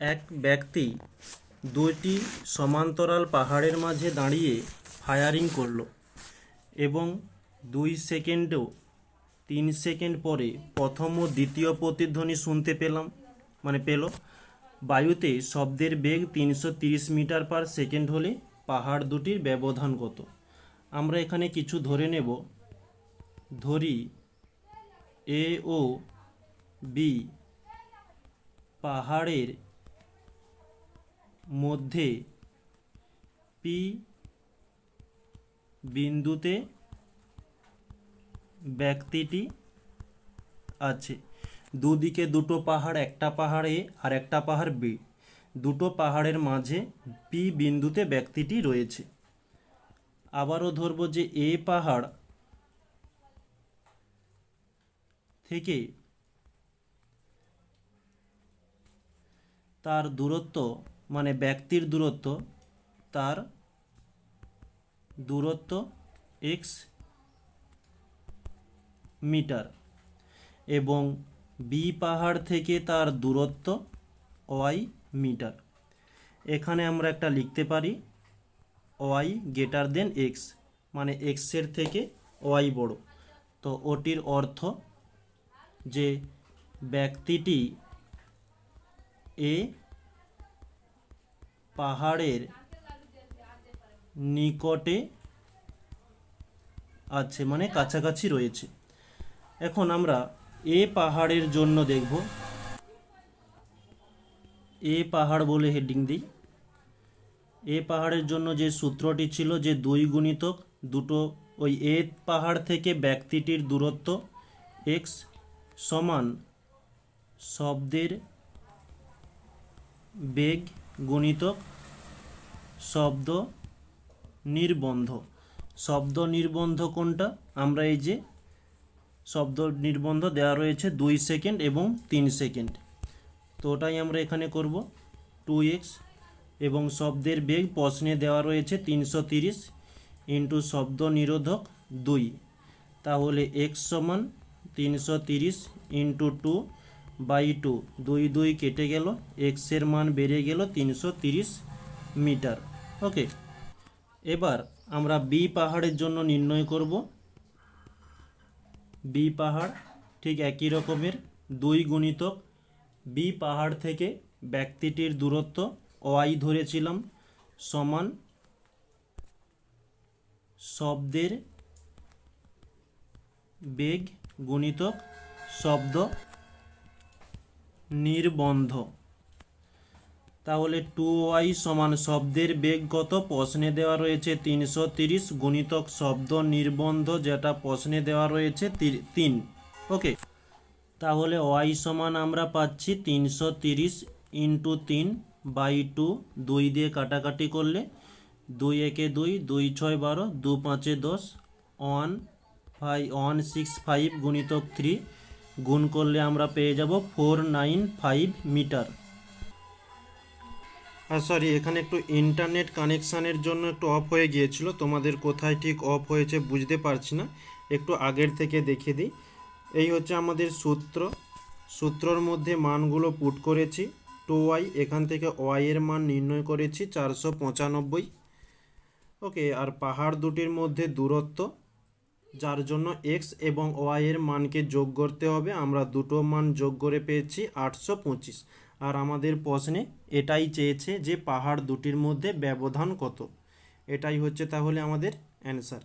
এক ব্যক্তি দুইটি সমান্তরাল পাহাড়ের মাঝে দাঁড়িয়ে ফায়ারিং করলো এবং 2 সেকেন্ড ও 3 সেকেন্ড পরে প্রথম ও দ্বিতীয় প্রতিধ্বনি শুনতে পেল। বায়ুতে শব্দের বেগ 330 মিটার পার সেকেন্ড হলে পাহাড় দুটির ব্যবধান কত? আমরা এখানে কিছু ধরে নেব। ধরি এ ও বি পাহাড়ের মধ্যে পি বিন্দুতে ব্যক্তিটি আছে। দুদিকে দুটো পাহাড়, একটা পাহাড় এ আর একটা পাহাড় বি। দুটো পাহাড়ের মাঝে পি বিন্দুতে ব্যক্তিটি রয়েছে। আবারও ধরব যে এ পাহাড় থেকে তার দূরত্ব, মানে ব্যক্তির দূরত্ব, তার দূরত্ব এক্স মিটার এবং বি পাহাড় থেকে তার দূরত্ব ওয়াই মিটার। এখানে আমরা একটা লিখতে পারি ওয়াই গ্রেটার দেন এক্স, মানে এক্সের থেকে ওয়াই বড়। তো ওটির অর্থ যে ব্যক্তিটি এ পাহাড়ের নিকটে আছে, মানে কাছাকাছি রয়েছে। এখন আমরা এ পাহাড়ের জন্য দেখব। এ পাহাড় বলে হেডিং দিই। এ পাহাড়ের জন্য যে সূত্রটি ছিল যে 2 গুণিতক দুটো ওই এ পাহাড় থেকে ব্যক্তিটির দূরত্ব এক্স সমান শব্দের বেগ গুণিতক শব্দ নির্বন্ধ। শব্দ নির্বন্ধ কোনটা? আমরা এই যে শব্দ নির্বন্ধ দেওয়া রয়েছে 2 সেকেন্ড এবং 3 সেকেন্ড, তো ওটাই আমরা এখানে করব 2x, এবং শব্দের বেগ প্রশ্নে দেওয়া রয়েছে 330 ইন্টু শব্দ নিরোধক 2, তাহলে x সমান 330 ইন্টু 2/2, 2 কেটে গেল, x এর মান বেড়ে গেল 330 মিটার। ওকে, এবার আমরা বি পাহাড়ের জন্য নির্ণয় করব। বি পাহাড় ঠিক একই রকমের 2 গুণিতক বি পাহাড় থেকে ব্যক্তিটির দূরত্ব ওয়াই ধরেছিলাম সমান শব্দের বেগ গুণিতক শব্দ নির্বন্ধ। তাহলে 2y সমান শব্দের বেগ কত? প্রশ্নে দেওয়া রয়েছে 330 গুণিতক শব্দ নির্বন্ধ, যেটা প্রশ্নে দেওয়া রয়েছে 3। ওকে, তাহলে y সমান আমরা পাচ্ছি 330 ইন্টু 3/2, 2 দিয়ে কাটাকাটি করলে 2 একে 2, 2 6 12, 2 5 10, 165 গুণিতক 3 গুণ করলে আমরা পেয়ে যাব 495 মিটার। সরি, এখানে একটু ইন্টারনেট কানেকশানের জন্য একটু অফ হয়ে গিয়েছিল, তোমাদের কোথায় ঠিক অফ হয়েছে বুঝতে পারছি না, একটু আগের থেকে দেখে দিই। এই হচ্ছে আমাদের সূত্রর মধ্যে মানগুলো পুট করেছি। 2y, এখান থেকে y এর মান নির্ণয় করেছি 495। ওকে, আর পাহাড় দুটির মধ্যে দূরত্ব, যার জন্য x এবং y এর মানকে যোগ করতে হবে। আমরা দুটো মান যোগ করে পেয়েছি 825। আর আমাদের প্রশ্নে এটাই চেয়েছে যে পাহাড় দুটির মধ্যে ব্যবধান কত। এটাই হচ্ছে তাহলে আমাদের অ্যান্সার।